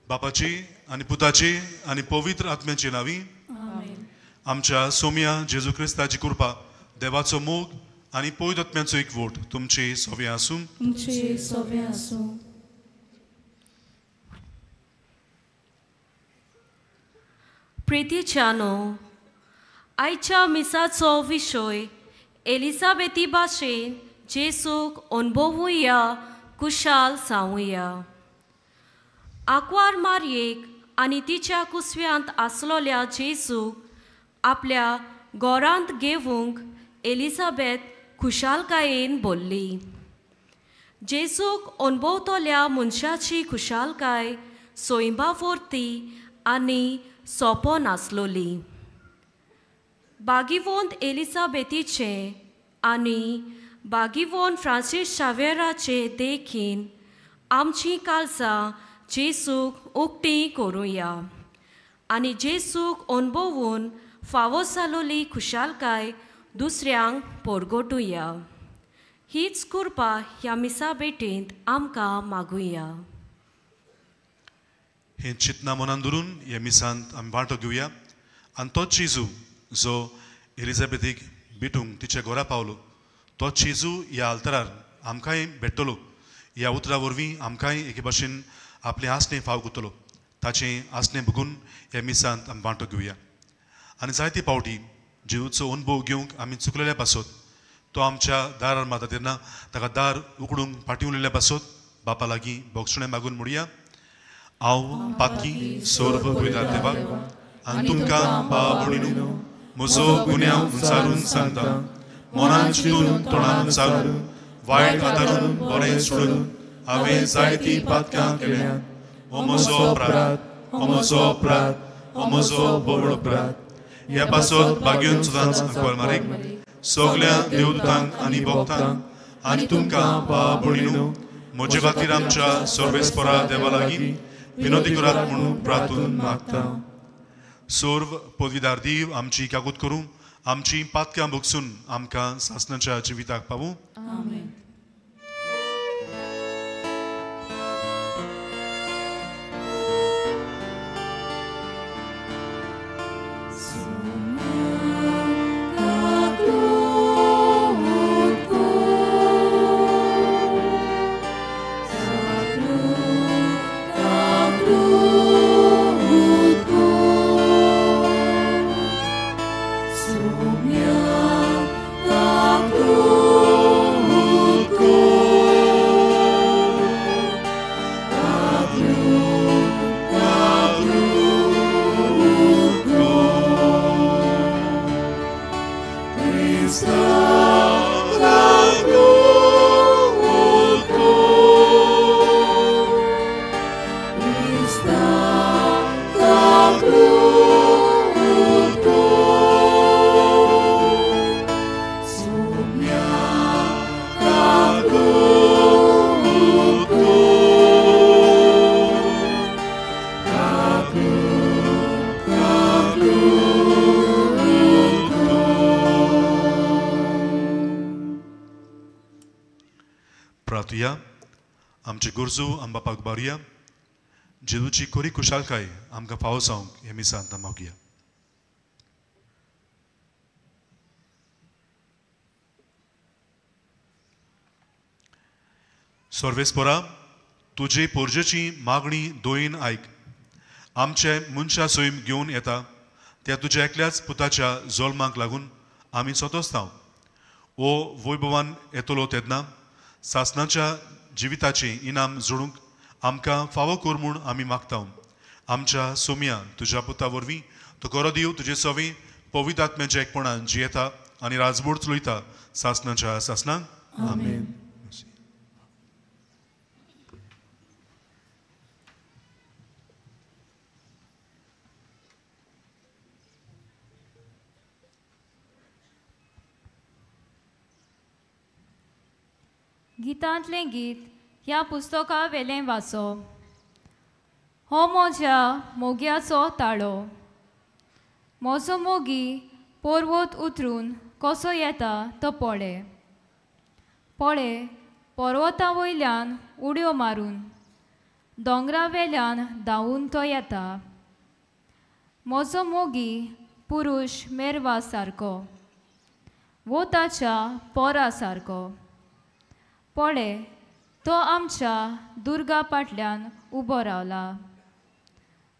बापाची आणि पुताची आणि पवित्र आत्म्याची नावी आमच्या सोम्या जेजू ख्रिस्ताची कृपा देवाचो मोग आणि पवित्र आत्म्याचो एकवट तुमचे सोवे आसूं प्रितीच्यानो आयच्या मिसाचो विशय एलिझाबेथी भाशेन जेसूक अनुभवुया कुशाल जावुया आंकवार मारयेक आनी तिच्या कुसव्यांत आसलोल्या जेसूक आपल्या घोरांत घेवंक एलिझाबेथ खुशालकायेन बोल्ली जेसूक अणभवतल्या मनशाची खुशालकाय सोयंबावरती आनी सोपो नासलोली बागीवंत एलिझाबेथीचे आनी बागीवंत फ्रांसीस शावेराचे देखीन आमची काळजां जेसूक उक्ती करूया आनी जेसूक अणभवून फावो जालोली खुशालकाय दुसऱ्यांक परगटुया हीच कृपा ह्या मिसा बेटींत आमकां मागुया हे चिंतना मनान धरून ह्या मिसांत आमी वांटो घेवया आनी तोच जेजू जो एलिझाबेथीक भेटूंक तिच्या घरा पावलो तोच जेजू ह्या आल्तरार आमकांय भेटतलो ह्या उतरा वरवीं आमकांय एके भाशेन आपले आसणे फाव करतलो ताचें आसणे बघून ह्या मिसांत आमी वांटो घेवया आनी जायते पावटी जेजूचो अनुभव घेवंक आमी चुकलेल्या पासत तो आमच्या दारार मारता तेन्ना ताका दार उकडूंक फाटीं उरलेल्या पासत बापा लागीं बोगसणें मागून म्हणुया हांव पातकी सर्व कुयदार देवाक आनी तुमकां भाव भयणीनो म्हजो गुन्यांव उंचारून सांगता मनान चिंतून तोंडान उंचारून वायट आदारून बरें सोडून हांवें जायतीं पातकां केल्यात हो म्हजो अपराध हो म्हजो अपराध हो म्हजो बोबड अपराध ह्या पासत बागेवन सुदांच अंकवार मारेक सगल्या देवदूतांक आनी भक्तांक आनी तुमकां भाव भयणीनो म्हजे खातीर आमच्या सर्वेस्परा देवा लागीं विनोदी करात म्हणून प्रार्थून मागता सर्व पदवीदार देव आमची काकूत करूं आमची पातकां भोगसून आमकां सासणाच्या जिविताक पावूं आमेन रावतुया आमची गुरजू आम बापाक बारुया जेजूची खरी कुशालकाय आमकां फावो जावंक हे मिसांत मागुया. सर्वेस्परा तुजे पोरजेची मागणी दोयीन आयक. आमचे मनशा सोयम घेवन येता त्या तुज्या एकल्याच पुताच्या जोल्माक लागून आमी सोतोसताव. ओ वैभवान येतलो तेन्ना सासणाच्या जिविताची इनाम जोडूंक आमकां फावो कर म्हूण आमी मागताव. आमच्या सोम्या तुज्या पुता वरवीं तो गरो दिव तुजे सवी पवित्र आत्म्याच्या एकपणान जियेता आनी राजबोड चलयता सासणाच्या सासणाक. आमेन. गितांतलें गीत ह्या पुस्तका वेलें वाचो. हो म्हज्या मोग्याचो ताळो. म्हजो मोगी पर्वत उतरून कसो येता तो पळय. पळय पर्वता वयल्यान उडयो मारून दोंगरा वेल्यान धांवून तो येता. म्हजो मोगी पुरुश मेरवा सारको वो ताच्या पोरा सारको. पळय तो आमच्या दुर्गा फाटल्यान उबो रावला.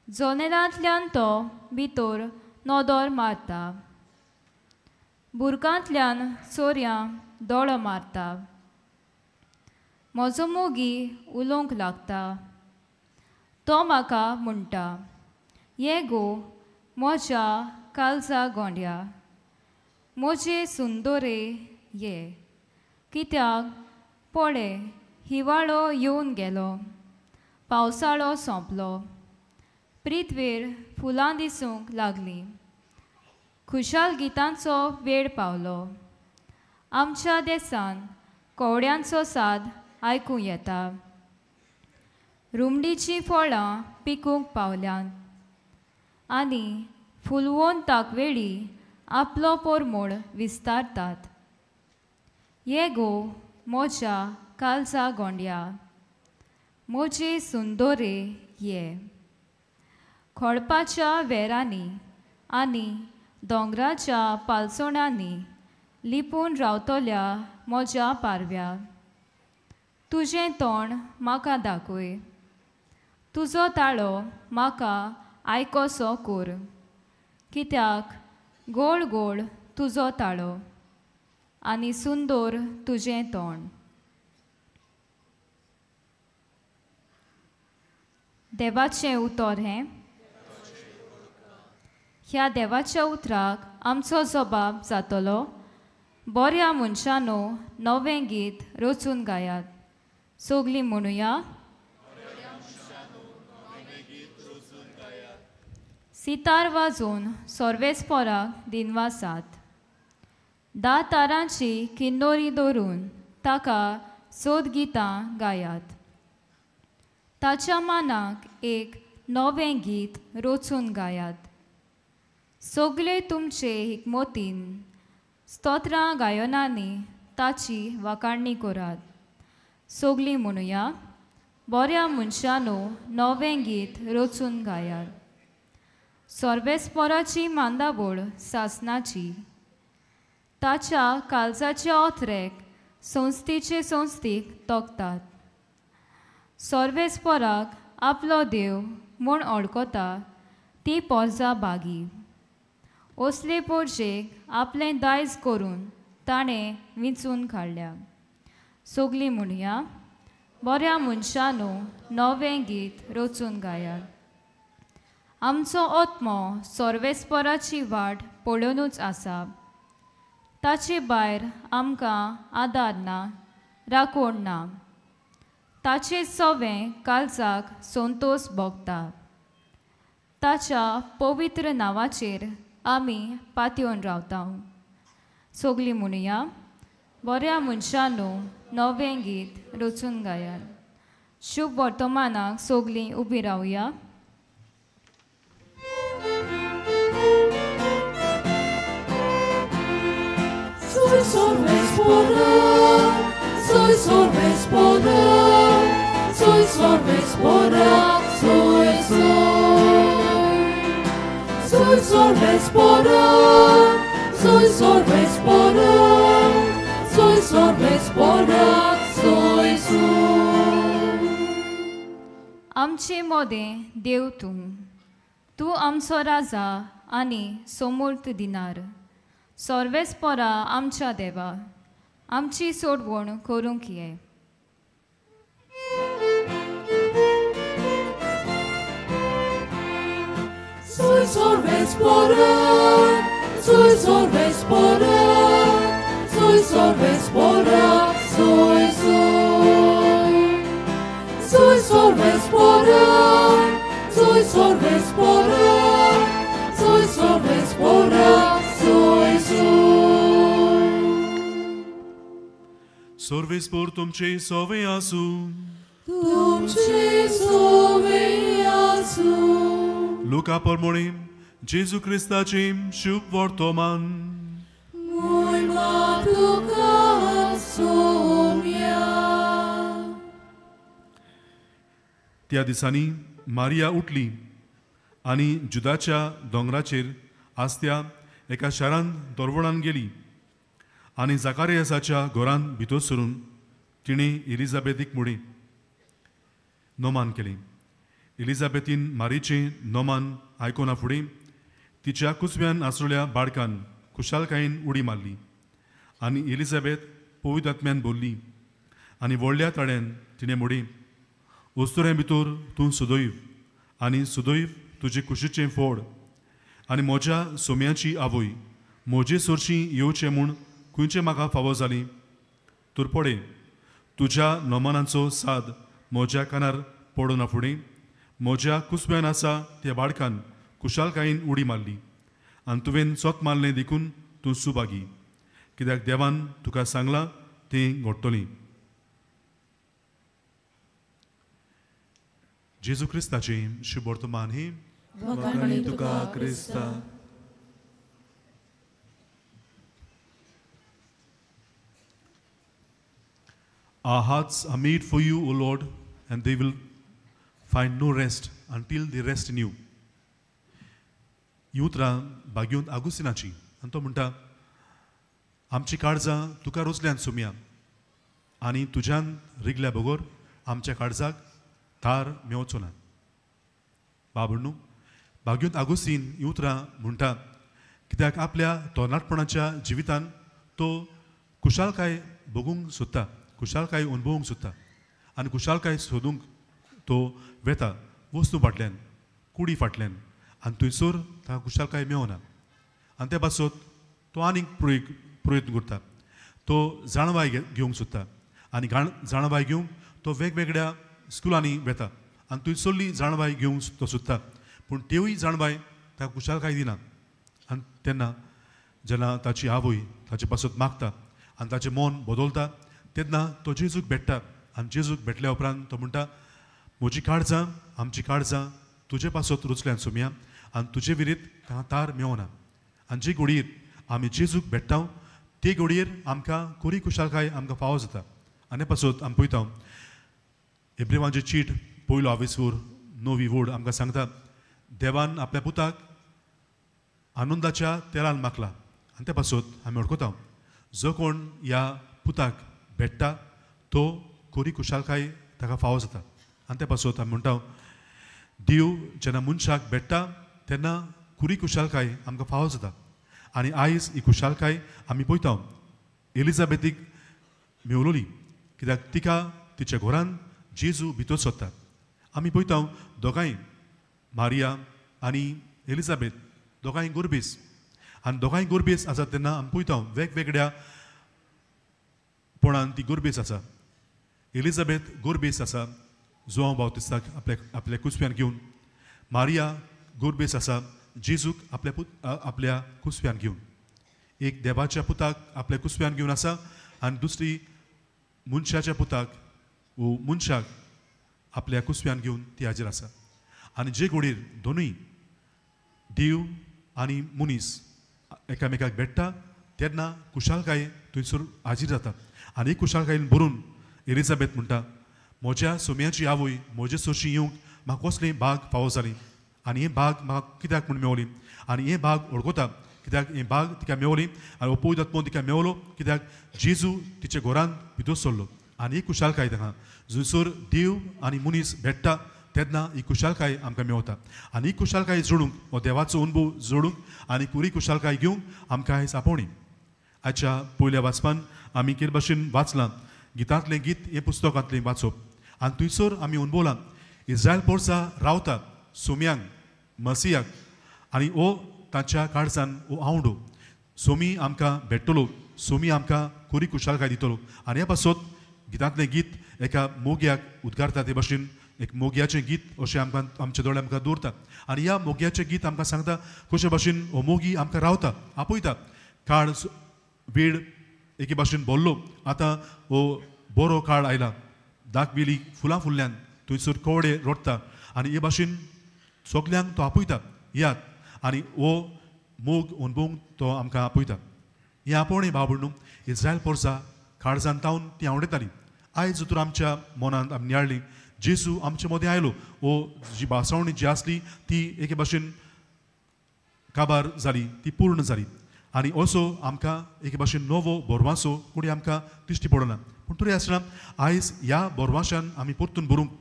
जनेलांतल्यान तो भितर नदर मारता. बुरकांतल्यान चोरयां दोळो मारता. म्हजो मोगी उलोवंक लागता. तो म्हाका म्हणटा ये गो म्हज्या काळजा गोंड्या म्हजे सुंदरे ये. कित्याक पळय हिवाळो येवन गेलो पावसाळो सोंपलो. प्रिथ्वीर फुलां दिसूंक लागलीं. खुशाल गितांचो वेळ पावलो. आमच्या देसान कोवड्यांचो साद आयकूं येता. रुमडीचीं फळां पिकूंक पावल्यांत आनी फुलवोन ताकवेळी आपलो पोरमोळ विस्तारतात. ये गो म्हज्या काळजा गोंड्या म्हजे सुंदरे ये. खोळपाच्या वेरांनी आनी दोंगराच्या पालसोणांनी लिपून रावतल्या म्हज्या पारव्या. तुजें तोंड म्हाका दाखय. तुजो ताळो म्हाका आयकोसो कोर. कित्याक गोड गोड तुजो ताळो आनी सुंदर तुजें तोंड. देवाचें उतर हें. ह्या देवाच्या उतराक आमचो जबाब जातलो. बऱ्या मनशानो नवें गीत रचून गायात. सोगलीं म्हणुया. सितार वाजोवन सर्वेस्पराक दिनवासात. 10 तारांची किन्नोरी धरून ताका सोद गितां गायात. ताच्या मानाक एक नवें गीत रचून गायात. सगळे तुमचे हिकमतीन स्तोत्रां गायनांनी ताची वाखाणणी करात. सगलीं म्हणुया. बऱ्या मनशानो नवें गीत रचून गायात. सर्वेस्पराची मांदाबोळ सासणाची. ताच्या काळजाच्या ओथरेक संस्थीचे संस्थीक तोखतात. सर्वेस्पराक आपलो देव म्हूण ओळखता ती पोरजा बागी. असले पोरजेक आपलें दायज करून ताणें विंचून काडल्या. सगलीं म्हणुया. बऱ्या मनशानो नवें गीत रचून गायात. आमचो आत्मो सर्वेस्पराची वाट पळोवनूच आसा. ताचे भायर आमकां आदार ना राखण ना. ताचे सवें काळजाक संतोश भोगता. ताच्या पवित्र नांवाचेर आमी पातयेवन रावता. सगलीं म्हणुया. बऱ्या मनशानो नवें गीत रचून गायात. शुभ वर्तमानाक सगलीं उबीं रावया. Sorvespora, Soy vespora, soy vespora, soy vespora, soy vespora, soy vespora, soy. आमचे मोदें देव तूं आमचो राजा आनी सोमूर्त दिनार. सर्वेस्परा आमच्या देवा, आमची सोडवण करूंक ये. Soy vespora, soy vespora, soy vespora, soy vespora, soy vespora, soy vespora, soy. Sorvespor तुमचे सोवे आसू, तुमचे सोवे आसू. लुका प्रमाणे जेजू क्रिस्ताचे शुभ वर्तमान. Moima tuka somia. त्या दिसांनी मारिया उठली आणि जुदाच्या दोंगराचेर आसत्या एका शारान तोरवणान गेली आणि जाकारियासाच्या घरान भितर सरून तिणे एलिझाबेथीक मुडी नोमान केली. एलिझाबेथीन मारीचे नोमान आयकोना फुडें तिच्या कुसव्यान आसलेल्या बाळकान खुशालकायेन उडी मारली आणि एलिझाबेथ पवित्र आत्म्यान बोलली आणि व्हडल्या तड्यान तिणें मुडी वस्तुरे भितर तूं सुदैव आनी सुदैव तुजे कुशीचें फोड आनी म्हज्या सोम्याची आवय म्हजे सोरशी येवचें म्हूण खंयचें म्हाका फावो जाली. तुरपडे तुज्या नोमानाचो साद म्हज्या कानार पडोना फुडें म्हज्या कुसव्यान आसा त्या बाळकान कुशालकायेन उडी मारली आनी तुवें सोत मारलें देखून तूं सुभागी, कित्याक देवान तुका सांगलां तें घडटलें. जेजू क्रिस्ताचे शुभ वर्तमान हे वखाणी तुका Crysta. Our hearts are made for you, O Lord, and they will find no rest until they rest in you. ही उतरां बाग्योंत आगुस्तिनाची आनी तो म्हणटा आमची काळजां तुका रुचल्यान सुमया आनी तुज्यान रिगल्या बगोर आमच्या काळजाक तार मेवचो ना. बाबण्णू बाग्योंत आगुस्तीन ही उतरां म्हणटा कित्याक आपल्या तोरणाटपणाच्या जिवितान तो कुशालकाय बगूंक सोदता, कुशालकाय अनुभवूंक सोदता आनी कुशालकाय सोदूंक तो वेता वस्तू फाटल्यान कुडी फाटल्यान आनी थंयसर ताका कुशालकाय मेवना आनी त्या पासत तो आनीक प्रयत्न करता. तो जाणवाय घेवंक सोदता आनी जाणवाय घेवंक तो वेगवेगळ्या स्कुलांनी वेता आनी थंयसरली जाणवाय घेवंक तो सोदता, पूण त्योय जाणवाय ताका कुशालकाय दिना. आनी तेन्ना जेन्ना ताची आवय ताचे पासत मागता आनी ताचें मन बदलता तेन्ना तो जेजूक भेटता आनी जेजूक भेटल्या उपरांत तो म्हणटा म्हजी काळजां आमची काळजां तुजे पासत रुचल्यान सुमया आनी तुजे विरीत ताका तार मेवना. आनी जे घडयेर आमी जेजूक भेट्टा ते घडयेर आमकां खरी कुशालकाय आमकां फावो जाता. आनी पासत आमी पळयता एब्रेवांची चीट पयलो 29 वोड आमकां सांगता देवान आपल्या पुताक आनंदाच्या तेलान मागला आनी त्या पासत आमी वळखता जो कोण ह्या पुताक भेट्टा तो खरी कुशालकाय ताका फावो जाता. आनी त्या पासत आमी म्हणटा देव जेन्ना मनशाक भेट्टा तेन्ना खरी कुशालकाय आमकां फावो जाता. आनी आयज ही कुशालकाय आमी पळयता एलिझाबेथीक मेवलोली कित्याक तिका तिच्या घरान जेजू भितर सोदता. आमी पळयता दोगांय मारिया आनी एलिझाबेथ दोगांय गोरबेस आनी दोगांय गोरबेस आसा तेन्ना आमी पळयता वेगवेगळ्या पोणान ती गोरबेस आसा. एलिझाबेथ गोरबेस आसा जोआंव बावतिस्ताक आपल्या कुसव्यान घेवन, मारिया गोरबेस आसा जेजूक आपल्या कुसव्यान घेवन. एक देवाच्या पुताक आपल्या कुसव्यान घेवन आसा आनी दुसरी मनशाच्या पुताक वो मनशाक आपल्या कुसव्यान घेवन ती हाजीर आसा. आनी जे घडयेर दोनूय देव आनी मनीस एकामेकाक भेट्टा तेन्ना कुशालकाय थंयसर हाजीर जाता आनी कुशालकायेन भरून एलिझाबेथ म्हणटा म्हज्या सोम्याची आवय म्हजे सोशी येवंक म्हाका कसली बाग फावो जाली आनी हें बाग म्हाका कित्याक म्हूण मेवली आनी हें बाग ओळखता कित्याक हें बाग तिका मेवली आनी पवित्र आत्मो तिका मेवलो कित्याक जेजू तिच्या घरांत भितर सरलो आनी ही कुशालकाय ताका जंयसर देव आनी मनीस भेट्टा तेन्ना ही कुशालकाय आमकां मेवता आनी ही कुशालकाय जोडूंक हो देवाचो अनुभव जोडूंक आनी पुरी कुशालकाय घेवंक आमकां आयज आपोवणी आजच्या पयल्या वाचपान आमी कितें भाशेन वाचलां गितांतलें गीत हें पुस्तकांतलें वाचप आनी थंयसर आमी अणभवलां इस्रायल पोरसां रावता सोम्यांक मसियाक आनी हो तांच्या काळजान हो आवडो सोमी आमकां भेटतलो सोमी आमकां कोरी कुशालकाय दितलो आनी ह्या पासत गितांतलें गीत एका मोग्याक उद्गारता ते भाशेन एक मोग्याचें गीत अशें आमकां आमचे दोळे आमकां दवरता आनी ह्या मोग्याचें गीत आमकां सांगता कशे भाशेन हो मोगी आमकां रावता आपयता काळ वेळ एके भाशेन बोल्लो आतां हो बरो काळ आयला दाखवेली फुलां फुल्ल्यान थंयसर कवडे रोडटा आनी हे भाशेन सगल्यांक तो आपयता याद आनी हो मोग अणभवूंक तो आमकां आपयता हें आपोवणें भाव भयणू इस्रायल पोरसां काळजान तावन ती आवडटाली आयज तर आमच्या मनांत आमी नियाळ्ळी जेजू आमचे मदें आयलो वो जी भासावणी जी आसली ती एके भाशेन काबार जाली ती पूर्ण जाली आनी असो आमकां एके भाशेन नवो बोरवासो कोणी आमकां दिश्टी पडना पूण तरी आसतना आयज ह्या बोरवाशान आमी परतून बरोवंक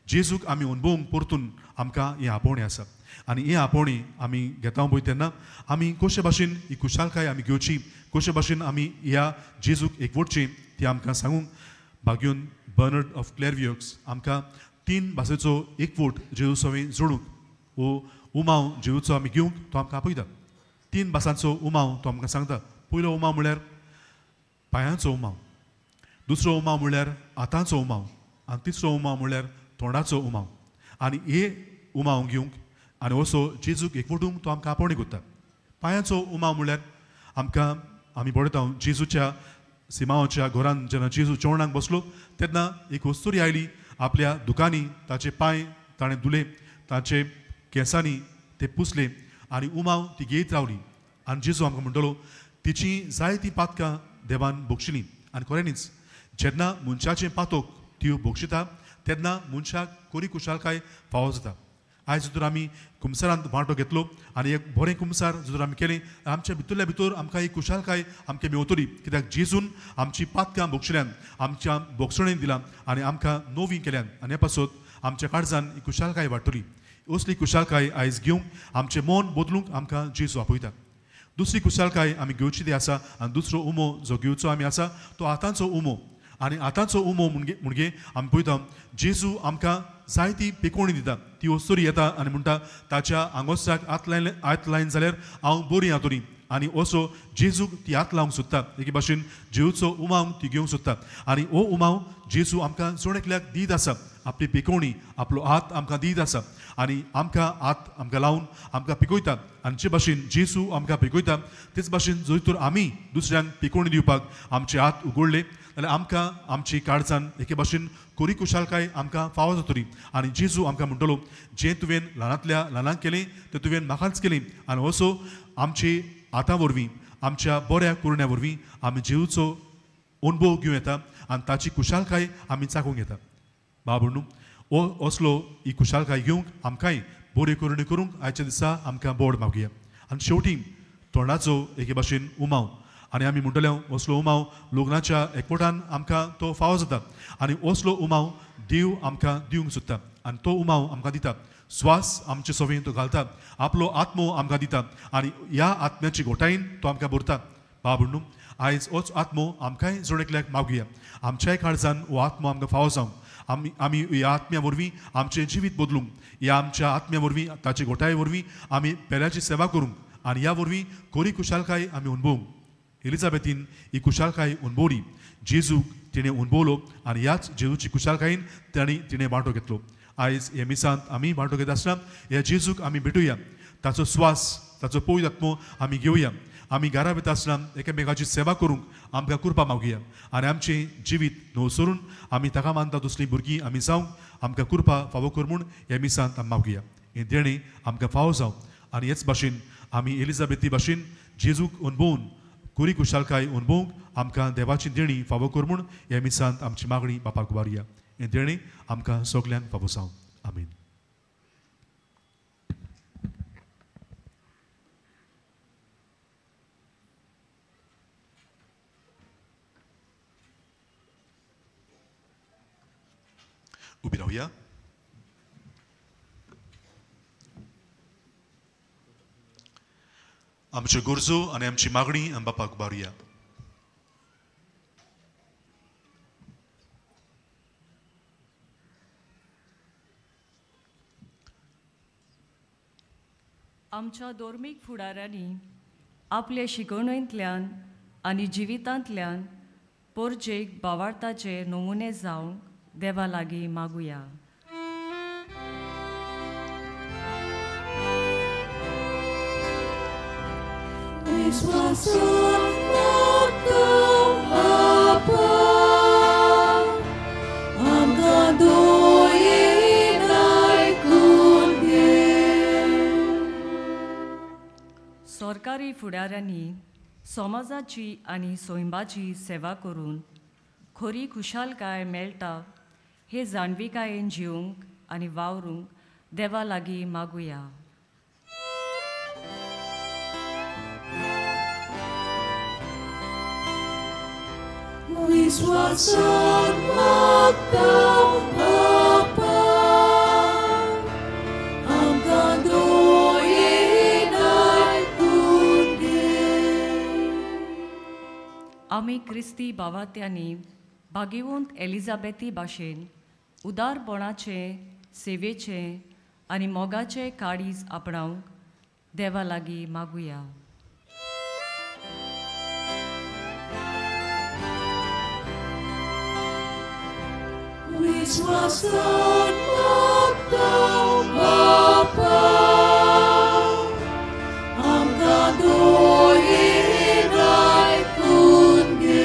जेजूक आमी अणभवूंक परतून आमकां हें आपोवणें आसा आनी हें आपोवणें आमी घेता पळय तेन्ना आमी कशे भाशेन ही कुशालकाय आमी घेवची कशे भाशेन आमी ह्या जेजूक एकवटचें ती आमकां सांगूंक भाग्यून बर्नर्ड ऑफ क्लेरवियोक्स आमकां 3 भाशेचो एकवट जेजू सवें जोडूंक वो उमाव जेजूचो आमी घेवंक तो आमकां आपयता 3 भासांचो उमाव तो आमकां सांगता पयलो उमाव म्हळ्यार पांयांचो उमाव दुसरो उमाव म्हळ्यार हातांचो उमाव आनी तिसरो उमाव म्हळ्यार तोंडाचो उमाव आनी हे उमाव घेवंक आनी असो जेजूक एकवटूंक तो आमकां आपोवणी करता पांयांचो उमाव म्हळ्यार आमकां आमी पळयता जेजूच्या सिमावाच्या घरान जेन्ना जेजू जेवणाक बसलो तेन्ना एक वस्तुरी आयली आपल्या दुकानी ताचे पांय ताणें धुले ताचे केंसांनी ते पुसले आनी उमाव ती घेयत रावली आनी जेजू आमकां म्हणटलो तिची जायतीं पातकां देवान भोगशिलीं आनी खऱ्यांनीच जेन्ना मनशाचें पातोक त्यो भोगशिता तेन्ना मनशाक कोरी कुशालकाय फावो जाता आयज जर आमी कुमसारांत वांटो घेतलो आनी एक बरें कुमसार जर आमी केलें आमच्या भितरल्या भितर आमकां ही कुशालकाय आमकां मेवतली कित्याक जेजून आमची पातकां भोगशिल्ल्यान आमच्या भोगसणेन दिलां आनी आमकां नवीं केल्यान आनी हे पासत आमच्या काळजान ही कुशालकाय वाडटली असली कुशालकाय आयज घेवंक आमचें मन बदलूंक आमकां जेजू आपयता दुसरी कुशालकाय आमी घेवची ती आसा आनी दुसरो उमो जो घेवचो आमी आसा तो हातांचो उमो आनी हातांचो उमो म्हणजे आमी पळयता जेजू आमकां जायती पेकोवणी दिता ती वस्तुरी येता आनी म्हणटा ताच्या आंगोस्ताक हात लायन जाल्यार हांव बरी हातोरी आनी असो जेजूक ती हात लावंक सोदता एके भाशेन जेजूचो उमाव ती घेवंक सोदता आनी हो उमाव जेजू आमकां जोण एकल्याक दीत आसा आपली पेकोवणी आपलो हात आमकां दीत आसा आनी आमकां हात आमकां लावन आमकां पिकोयता आनी जे भाशेन जेजू आमकां पिकोयता तेच भाशेन जर तर आमी दुसऱ्यांक पिकोवणी दिवपाक आमचे हात उगडले जाल्यार आमकां आमची काळजान एके भाशेन कोरी कुशालकाय आमकां फावो जातली आनी जेजू आमकां म्हणटलो जें तुवें ल्हानांतल्या ल्हानांक केलें तें तुवें म्हाकाच केलें आनी असो आमचे हातां वरवीं आमच्या बऱ्या कुरण्या वरवीं आमी जेजूचो अणभव घेवं येता आनी ताची कुशालकाय आमी चाखूंक येता बाबू हो असलो ही कुशालकाय घेवंक आमकांय बऱ्यो कुरण्यो करूंक आयच्या दिसा आमकां बोड मागुया आनी शेवटी तोंडाचो एके भाशेन उमाव आनी आमी म्हणटले असलो उमाव लग्नाच्या एकवटान आमकां तो फावो जाता आनी असलो उमाव देव आमकां दिवंक सोदता आनी तो उमाव आमकां दिता स्वास आमचे सवें तो घालता आपलो आत्मो आमकां दिता आनी ह्या आत्म्याची घोटायेन तो आमकां भरता बाबू आयज होच आत्मो आमकांय जोण एकल्याक मागुया आमच्याय काळजान हो आत्मो आमकां फावो जावंक आमी ह्या आत्म्या वरवीं आमचें जिवीत बदलूंक ह्या आमच्या आत्म्या वरवीं ताचे घोटाये वरवीं आमी पेल्याची सेवा करूंक आनी ह्या वरवीं कोरी कुशालकाय आमी अणभवूंक एलिझाबेथीन ही कुशालकाय अणभवली जेजूक तिणें अणभवलो आनी ह्याच जेजूची कुशालकायेन तिणें वांटो घेतलो आयज हे मिसांत आमी वांटो घेता आसतना ह्या जेजूक आमी भेटुया ताचो स्वास ताचो पवित्र आत्मो आमी घेवया आमी घरा वयता आसतना एकामेकाची सेवा करूंक आमकां कृपा मागुया आनी आमचें जिवीत न्हवसरून आमी ताका मानता तसलीं भुरगीं आमी जावंक आमकां कृपा फावो कर म्हूण ह्या मिसांत आमी मागुया हें देणें आमकां फावो जावं आनी हेच भाशेन आमी एलिझाबेथी भाशेन जेजूक अणभवून कोरी कुशालकाय अणभवूंक आमकां देवाची देणी फावो कर म्हूण ह्या मिसांत आमची मागणी बापाक उबारया. हे देणी आमकां सगल्यांक फावो जावं. आमीन. उबी रावया. आमच्यो गरजो आनी आमची मागणी बापाक उबारया. आमच्या धर्मीक फुडाऱ्यांनी आपले शिकवणेंतल्यान आनी जिवितांतल्यान पोरजेक भावार्थाचे नमुने जावंक देवा लागीं मागुया. विश्वासान मागता बापा, आमकां दोयेन आयकून घे. सरकारी फुडाऱ्यांनी समाजाची आनी सोयंबाची सेवा करून खरी खुशालकाय मेळटा हे जाणविकायेन जिवंक आनी वावरूंक देवा लागीं मागुया. विश्वासान मागता बापा, आमकां दोयेन आयकून घे. आमी क्रिस्ती भावार्थ्यांनी भागिवंत एलिझाबेथी भाशेन उदारपणाचे सेवेचे आनी मोगाचे काळीज आपणावंक देवा लागीं मागुया. विश्वासान मागता बापा, आमकां दोयेन आयकून घे.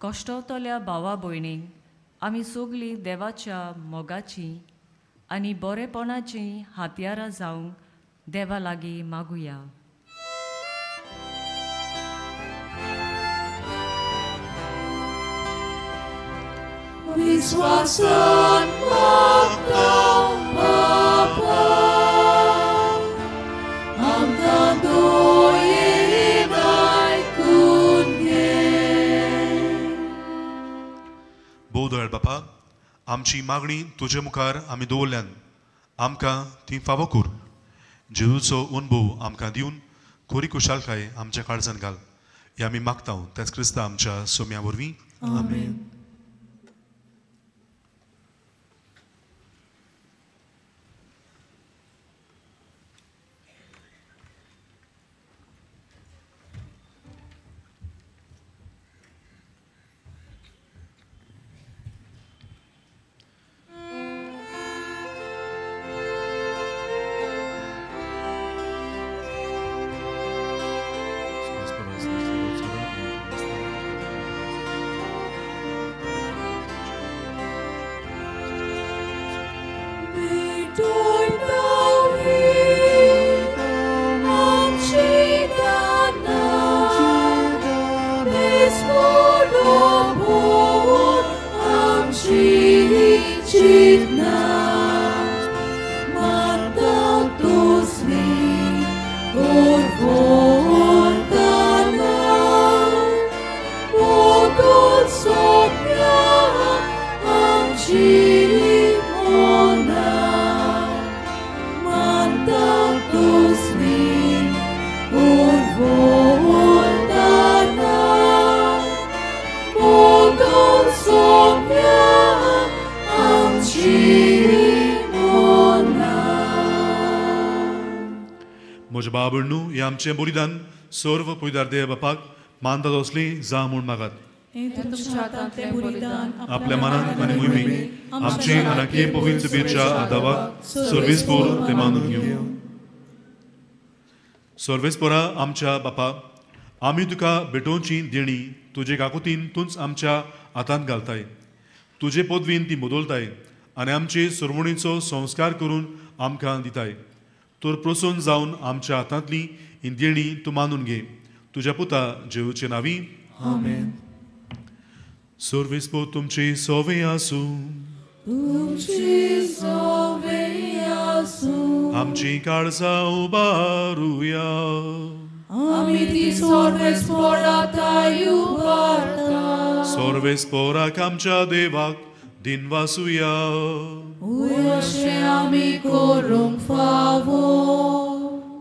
कश्टवतल्या भावा भयणींक आमी सगळीं देवाच्या मोगाची आनी बरेपणाची हातयारां जावंक देवा लागीं मागुया. विश्वासान मागता बापा, आमकां दोयेन आयकून घे. भोव दयाळ बापा, आमची मागणी तुजे मुखार आमी दवरल्यान आमकां ती फावो कर. जेजूचो अनुभव आमकां दिवन खरी खुशालकाय आमच्या काळजांत घाल. हे आमी मागता त्याच क्रिस्ता आमच्या सोम्या वरवीं. आमेन. म्हज्या बाबण्णू हे आमचें बलिदान सर्व पयदार देव बापाक मानतात असली जा म्हूण मागात. आपल्या मनांत आनी मोहिमेक आमचे अनाके पवित्र बेच्या आदावाक सर्वेस्पोर ते मानून घेवं. सर्वेस्पोरा आमच्या बापा, आमी तुका भेटोवची देणी तुजे काकुतीन तूंच आमच्या हातांत घालताय. तुजे पदवीन ती बदलताय आनी आमचे सरवणीचो संस्कार करून आमकां दिताय. तर प्रसन्न जावन आमच्या हातांतली ही देणी तूं मानून घे. तुझ्या पुता जेऊचे नावी आमेन. सर्वेस्पो तुमची सोवे आसूं, तुमची सोवे आसूं. आमची काळजा उबारुया. आमी ती सर्वेस्पोराताय उबारता. सर्वेस्पोराक आमच्या देवाक दिनवासुया. अशें आमी करूंक फावो.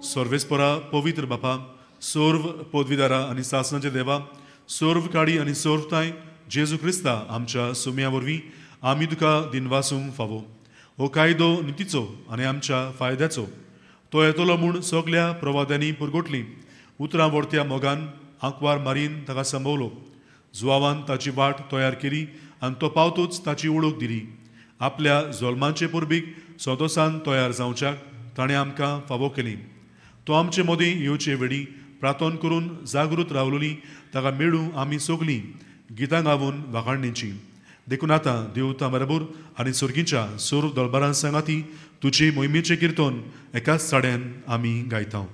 सर्वेस्पोरा पवित्र बापा, सर्व पदवीदारा आनी सासणाचे देवा, सर्व काळी आनी सर्वताय जेजू क्रिस्ता आमच्या सुम्या वरवीं आमी तुका दिनवासूंक फावो. हो कायदो नितीचो आनी आमच्या फायद्याचो. तो येतलो म्हूण सगल्या प्रवाद्यांनी पुरगोटली. उतरां वरत्या मोगान आंकवार मारीन ताका संभोवलो. जुवावान ताची वाट तयार केली आनी तो पावतूच ताची वळख दिली. आपल्या जोल्मांचे पुर्बीक सोदोसान तयार जावच्याक ताणें आमकां फावो केली. तो आमचे मदीं येवचे वेळी प्रार्थना करून जागृत रावलोली ताका मेळूं आमी सगलीं गितां गावून वाखाणणेची. देखून आतां देवता बरोबर आनी सुर्गीच्या सर्व दळबारां सांगाती तुजी मोहिमेचें किर्तन एकाच साड्यान आमी गायता.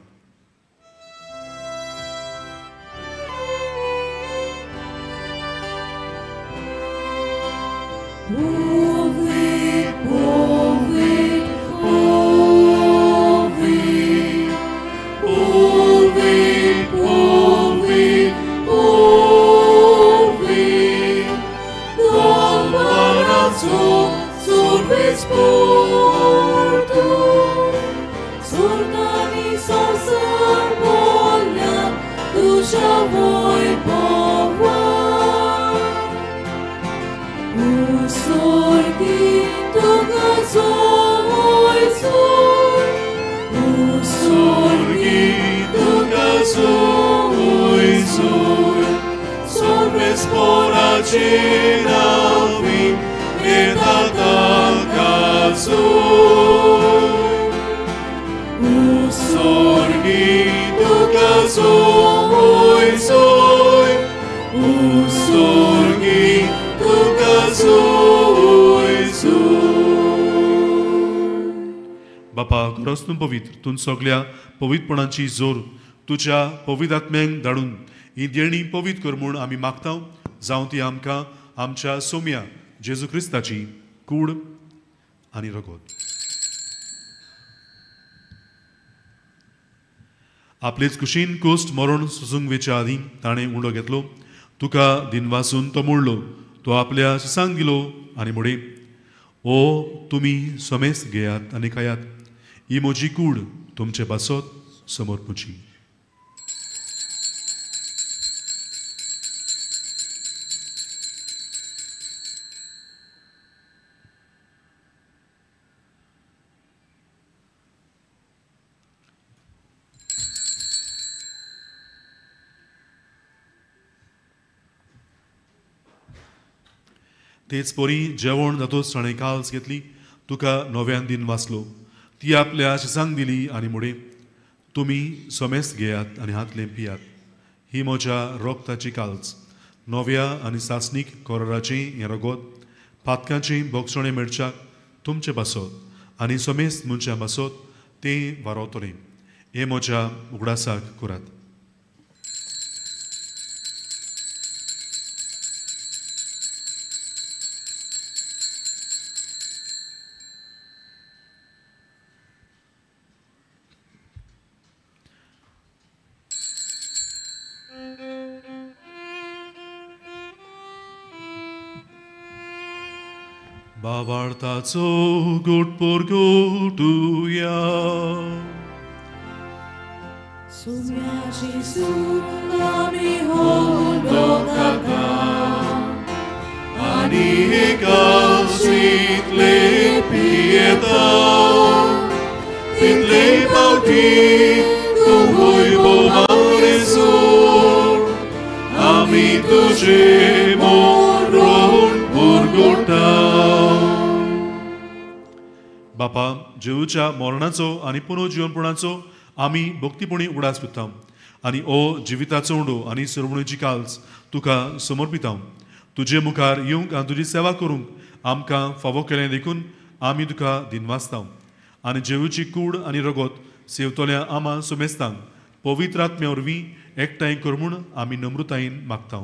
बापा, खरोच तूं पवित्र. तूं सगल्या पवित्रपणाची जोर तुज्या पवित्र आत्म्यांक धाडून ही देणी पवित्र कर म्हूण आमी मागता. जावं ती आमकां आमच्या सोम्या जेजू क्रिस्ताची कूड आनी रगत. आपलेच कुशीन कोस्ट मरण सुसूंक वेच्या आदीं ताणें उंडो घेतलो. तुका दिनवासून तो मोडलो. तो आपल्या शिसांक दिलो आनी म्हणे, ओ तुमी सोमेस घेयात आनी खायात. ही म्हजी कूड तुमचे पासत समर्पूची. तेच पोरी जेवण जातोच ताणें काल्स घेतली. तुका नव्यान दिन वाचलो. ती आपल्या शिसांक दिली आनी म्हणे, तुमी सोमेस घेयात आनी हातलें पियात. ही म्हज्या रोगताची काल्स. नव्या आनी सासणीक कोराचें हें रगत पातकांचें बोगसणें मेळच्याक तुमचे पासत आनी सोमेस मनशां पासत तें वारोतलें. हें म्हज्या उगडासाक करात. बावार्थाचो गोटपोर गोटुया. Sumia Jesu ami hondo kaka. Ani calcitle pieta. Title pauti tu voi bomaresur. Ami tuje moron porgota. बापा, जेऊच्या मरणाचो आनी पुनर्जीवनपणाचो आमी भक्तीपणी उडास करता आनी ओ जिविताचो उंडो आनी सरवणुची काल्स तुका समर्पिता. तुजे मुखार येवंक आनी तुजी सेवा करूंक आमकां फावो केलें देखून आमी तुका दिनवासता. आनी जेऊची कूड आनी रगत सेवतोल्या आमा सुमेस्तांक पवित्र आत्म्या वरवीं एकठांय कर म्हूण आमी नम्रतायेन मागता.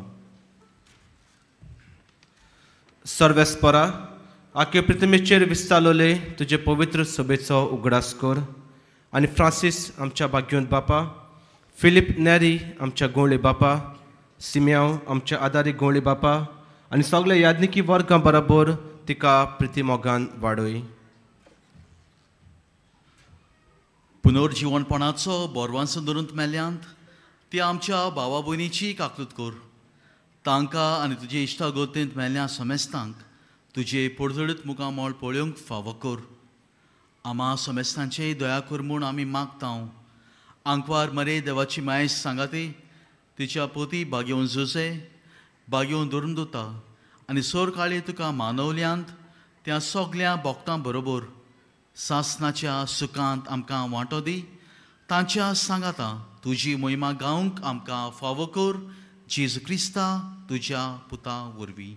सर्वेस्परा आखे पृथ्वीचेर विस्तारलोले तुजे पवित्र सभेचो उगडास कर आनी फ्रांसीस आमच्या भाग्यवंत बापा, फिलीप नेरी आमच्या गोंवळे बापा, सिम्याव आमच्या आदारी गोंवळे बापा आनी सगळे याज्ञिकी वर्गां बरोबर तिका प्रिती मोगान वाडय. पुनर्जीवनपणाचो बोरवांसो धरून मेल्यांत ती आमच्या भावा भयणीची काकलूत कर. तांकां आनी तुजे इश्टागोतेंत मेल्ल्या समेस्तांक तुजे पडझडीत मुखामोळ पळोवंक फावो कर. आम्हा समेस्तांचेय दया कर म्हूण आमी मागता. आंकवार मरे देवाची मायेस सांगाती तिच्या पोती भाग्यवन झुजे भाग्यवन धरून दोता आनी सोर काळी तुका मानवल्यांत त्या सगल्या भोगतां बरोबर सासनाच्या सुखांत आमकां वांटो दी. तांच्या सांगाता तुजी मोहिमा गावंक आमकां फावो कर. जेजू क्रिस्ता तुज्या पुता वरवीं.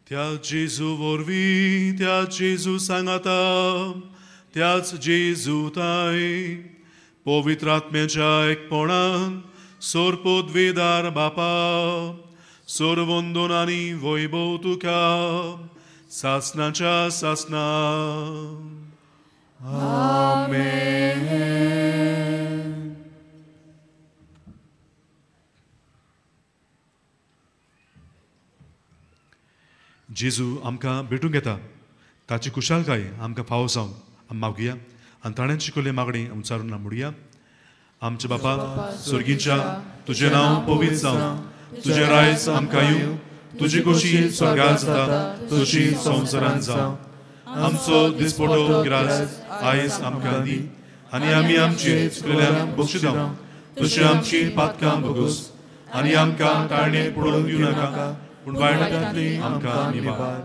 त्या जेजू वरवीं त्या जेजू सांगाता त्याच जेजू ताई पवित्र आत्म्याच्या एकपणान सोर पदवेदार बापा सोर वंदन आनी वैभव तुका सासनाच्या सासना. जेजू आमकां भेटूंक येता ताची कुशालकाय आमकां फावो जावन आमी मागुया आनी ताणें शिकयल्ली मागणी उंचारून म्हणुया. आमचे बापा स्वर्गीच्या तुजें नांव पवित्र जावं, तुजें रायज आमकां येवं, तुजी खोशी स्वर्गांत जाता तशी संवसारांत जावं. आमचो दिसपडो गिरास आयज आमकां दी आनी आमी आमची चुकलेल्यांक बक्षिता तशी आमची पातकां भोगोस आनी आमकां ताळणे पडोवंक दिवं नाका पूण वायटांतली आमकां निवार.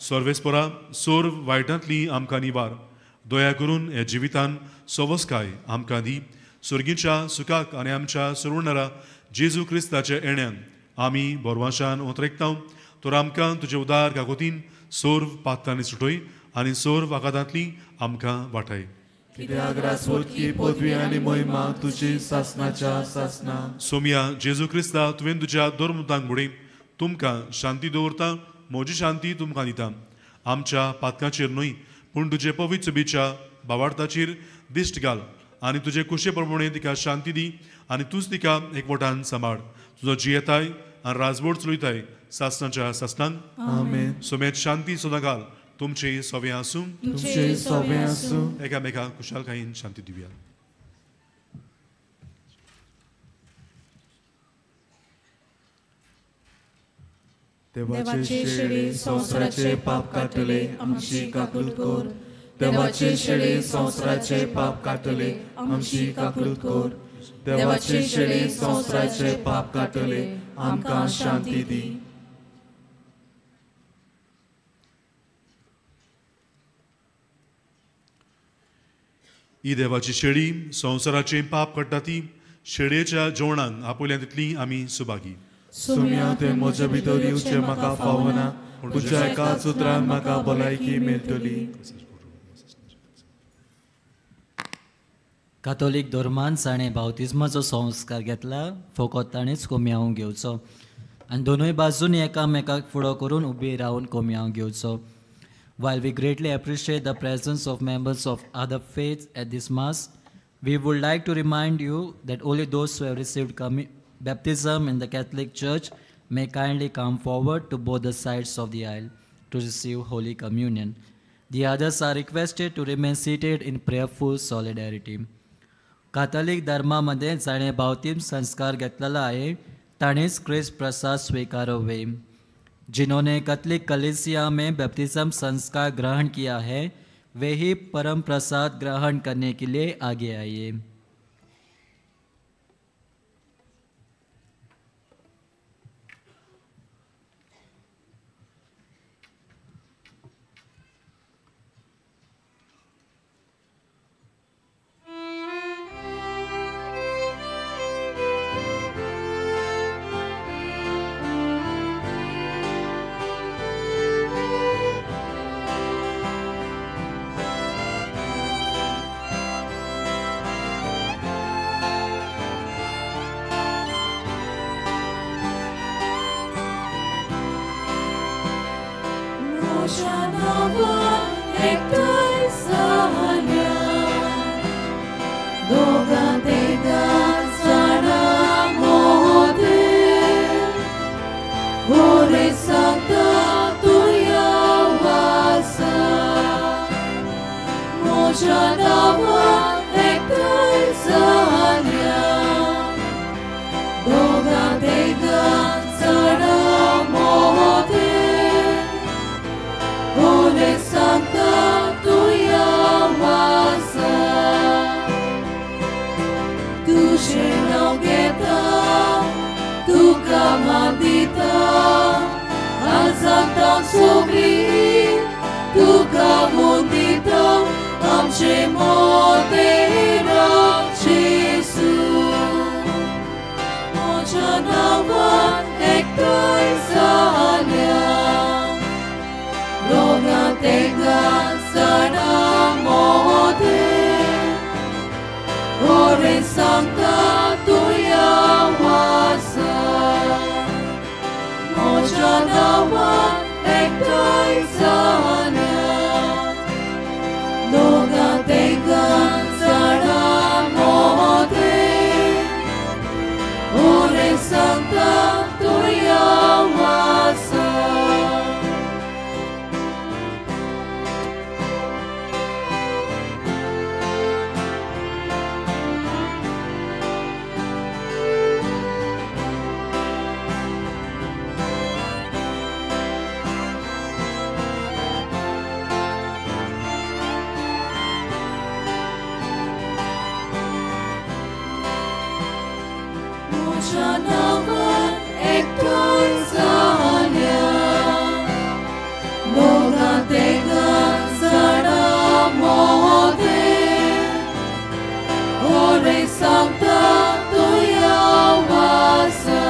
सर्वेस्परा सोर वायटांतली आमकां निवार. दया करून ह्या जिवितान सवस्काय आमकां दी. स्वर्गीच्या सुखाक आनी आमच्या सुरवणारा जेजू क्रिस्ताच्या येण्यान आमी बोरवाशान ओतरेकता. तर आमकां तुजे उदार काकोतीन सोर पातांनी सुटय आनी सोर वागादांतली आमकां वाटाय. कित्याक रासवटकी पदवी आनी महिमा तुजी सासनाच्या सासना. सोम्या जेजू क्रिस्ता तुवें तुज्या दोरमुतांक बुडय. तुमकां शांती दवरता, म्हजी शांती तुमकां दिता. आमच्या पातकांचेर न्हय पूण तुजे पवित्र सभेच्या भावार्थाचेर दिश्ट घाल आनी तुजे कुशे प्रमाणे तिका शांती दी आनी तूंच तिका एकवटान सांबाळ. तुजो जियेताय आनी राजवट चलयताय सासनाच्या सासनान. आमेन. सोम्यात शांती सदां घाल. तुमचे सवें आसूं, तुमचे सवें आसूं. एकामेकाक कुशालकायेन शांती दिवया. देवाचे शेळे संवसाराचे पाप काटले आमची काकूट कर. देवाचे शेळे संवसाराचे पाप काटले आमची काकूट कर. देवाचे शेळे संवसाराचे पाप काटले आमकां शांती दी. ही देवाची शेळी संवसाराचे पाप काडटा ती शेळयेच्या जेवणान आपयल्या तितली आमी सुभागी. सुम्या ते म्हज्या भितर येवचें म्हाका फावना तुज्या एकाच उतरान म्हाका भलायकी मेळटली. कातोलीक धर्मान ताणें बावतिजमाचो संस्कार घेतला फकत ताणेंच कोमयाव घेवचो आनी दोनूय बाजूनी एकामेकाक फुडो करून उबी रावन कोमयाव घेवचो. While we greatly appreciate the presence of members of other faiths at this Mass, we would like to remind you that only those who have received baptism in the Catholic Church may kindly come forward to both the sides of the aisle to receive Holy Communion. The others are requested to remain seated in prayerful solidarity. कातोलिक धर्मामध्ये जाणे बावतिस्म संस्कार घेतलेला आहे ताणेच ख्रिस्त प्रसाद स्वीकारोवे. जिन्होंने Catholic कलीसिया में baptism संस्कार ग्रहण किया है वे ही परम प्रसाद ग्रहण करने के लिए आगे आइए. एकठांय जाल्या दोगां तिगां जाणां मोदेर गोरे सांगता तुया वासा म्हज्या नांवान एकठांय जाल्या दोगां तिगां जाणां मोदेर गोरे सांगता तुया वासा तुझें नांव घेता तुका मान दिता आजांतां सगळीं तुका मोल दिता आमचे मोदेरा जेसू म्हज्या नांवान एकठांय जाल्या दोगां तिगां जाणां मोदेर गोरे सांगता तुया वासा म्हज्या नांवान एकठांय जाल्या दोगां तिगां जाणां मोदेर गोरे सांगता तुया वासा म्हज्या नांवान एकठांय जाल्या दोगां तिगां जाणां मोदेर गोरे सांगता तुया वासा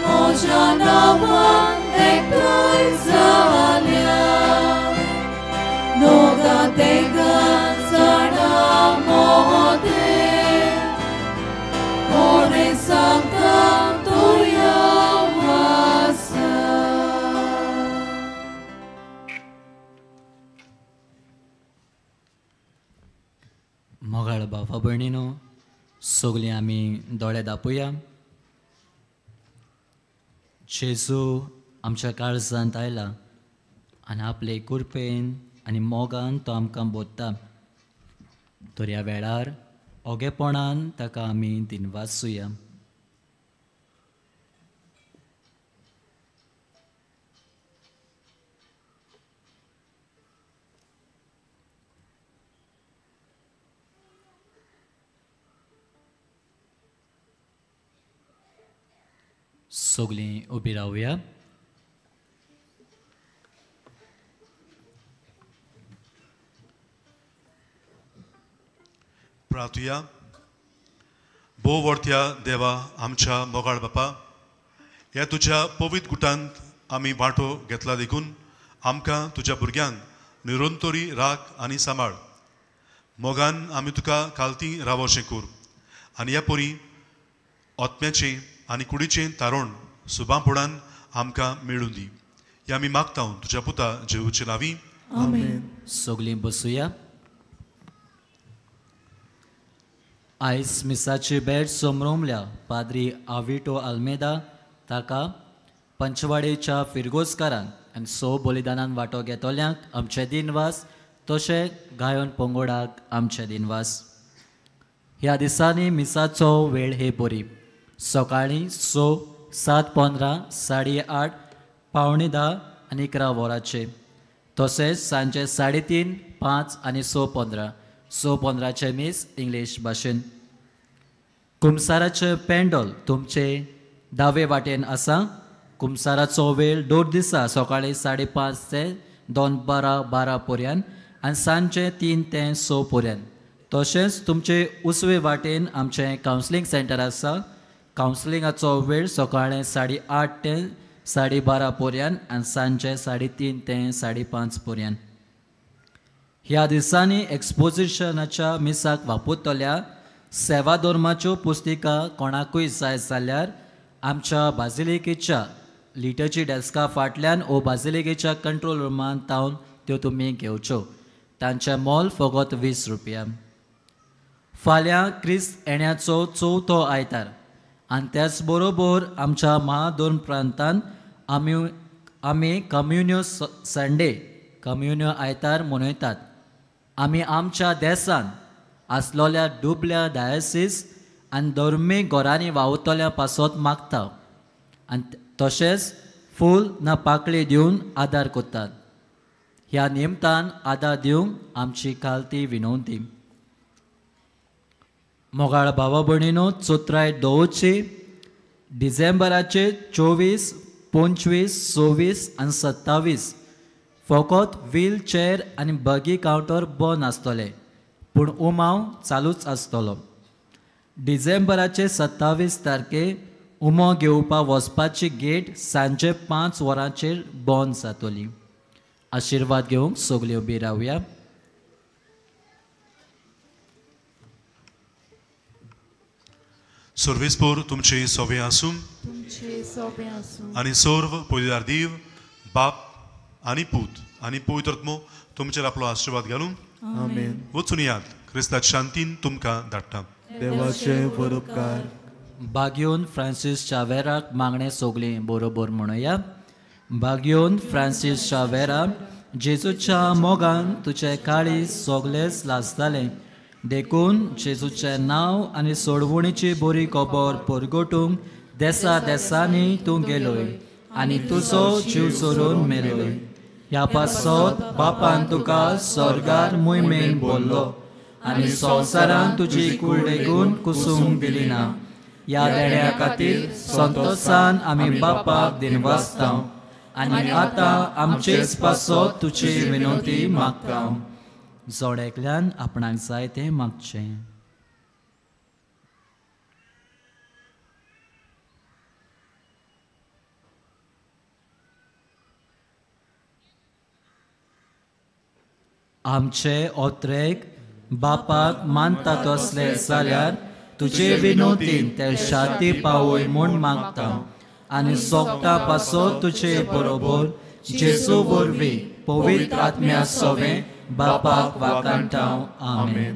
म्हज्या नांवान एकठांय जाल्या दोगां तिगां जाणां मोदेर गोरे सांगता तुया वासा मोगाळ बाबा भयणीनो सगलीं आमी दोळे धांपूया. जेजू आमच्या काळजांत आयला आनी आपले कुरपेन आनी मोगान तो आमकां बोधता. तर ह्या वेळार ओगेपणान ताका आमी दिनवासूया. सगलीं उबी रावया. प्रार्थुया. भोव वर्त्या देवा आमच्या मोगाळ बापा, ह्या तुज्या पवित्र गुटांत आमी वांटो घेतला देखून आमकां तुज्या भुरग्यांक निरंतरी राख आनी सांबाळ. मोगान आमी तुका कालती रावोशें कोर आनी ह्या परी ओत्म्याचें आनी कुडीचें तारण सुबांपणान आमकां मेळून दी. हें आमी मागता तुज्या पुता जेवचे नांवी. आमेन. सगलीं बसूया. आयज मिसाची भेट सोमरोमल्या पाद्री आविटो आल्मेदा ताका पंचवाडेच्या फिरगोजकारांक आनी बलिदानान वांटो घेतोल्यांक आमचे दिनवास, तशें गायन पंगोडाक आमचे दिनवास. ह्या दिसांनी मिसाचो वेळ हे बरी. सकाळीं 7:15, 8:30, 9:45 आनी 11 वरांचे. तशेंच सांजे 3:30, 5 आनी 6:15. 6:15चे मीस इंग्लीश भाशेन. कुमसाराचे पेंडॉल तुमचे दावे वाटेन आसा. कुमसाराचो वेळ 2 दिसा सकाळीं 5:30 ते 2:12 पर्यंत आनी सांजे 3 ते 6 पर्यंत. तशेंच तुमचे उजवे वाटेन आमचें कावन्सिलींग सेंटर आसा. कावन्सिलिंगाचो वेळ सकाळीं 8:30 ते 12:30 पर्यंत आनी सांजे 3:30 ते 5:30 पर्यंत. ह्या दिसांनी एक्सपोजिशनाच्या मिसाक वापरतल्या सेवा धर्माच्यो पुस्तिका कोणाकूय जाय जाल्यार आमच्या बाजिलिकेच्या लिटरची डेस्का फाटल्यान ओ बाजिलिकेच्या कंट्रोल रुमान तावन त्यो तुमी घेवच्यो. तांचें मोल फकत 20 रुपया. फाल्यां क्रिस्त येण्याचो 4थो आयतार आनी त्याच बरोबर आमच्या महादोन प्रांतांत आमी कम्युन्यो संडे कम्युन्यो आयतार मनयतात. आमी आमच्या देशांत आसलोल्या डुबल्या डायसीस आनी धर्मीक घरांनी वावुरतल्या पासत मागता आनी तशेंच फूल ना पाकळी दिवन आदार करतात. ह्या निमतान आदार दिवंक आमची कालती विनवणी. मोगाळ भावा भयणीनो, चोत्राय दवरची. डिसेंबराचे 24, 25, 26 आनी 27 फकत व्हील चेअर आनी बगी कावंटर बंद आसतले, पूण उमाव चालूच आसतलो. डिसेंबराचे 27 तारखे उमो घेवपाक वचपाची गेट सांजे 5 वरांचेर बंद जातली. आशिर्वाद घेवंक सगळीं उबी रावया. सर्वेस्पोर तुमचे सोबे आसूं आनी सर्व पयलीदार दीव बाप आनी पूत आनी पवित्रात्मो तुमचेर आपलो आशिर्वाद घालूं. आमेन. वचून यात, क्रिस्ताच्या शांतीन तुमकां धाडटा. देवाचे उपकार. बागयोन फ्रांसीस शावेराक मागणें सगळीं बरोबर म्हणुया. बागयोन फ्रांसीस शावेरा, जेजूच्या मोगान तुजे काळी सगळेच लाजतालें. देखून जेजूचें नांव आनी सोडवणीची बरी खबर परगटूंक देसा देसांनी तूं गेलोय आनी तुजो जीव सोडून मेलोय. ह्या पासत बापान तुका स्वर्गार मोहिमेन बोल्लो आनी संवसारान तुजी कुळडेगून कुसूंक दिली ना. ह्या देण्या खातीर संतोशान आमी बापाक दिनवासता आनी आतां आमचेच पासत तुजी विनंती मागता. जोडेकल्यान आपणाक जाय तें मागचें. आमचे ओत्रेक बापाक मानतात असले जाल्यार तुजे विनोदीन ते शाती पावय म्हूण मागता आनी सोगता पासत तुजे बरोबर जेजू वरवीं पवित्र आत्म्या सोवें बापाक वाकांटाव. आमेन.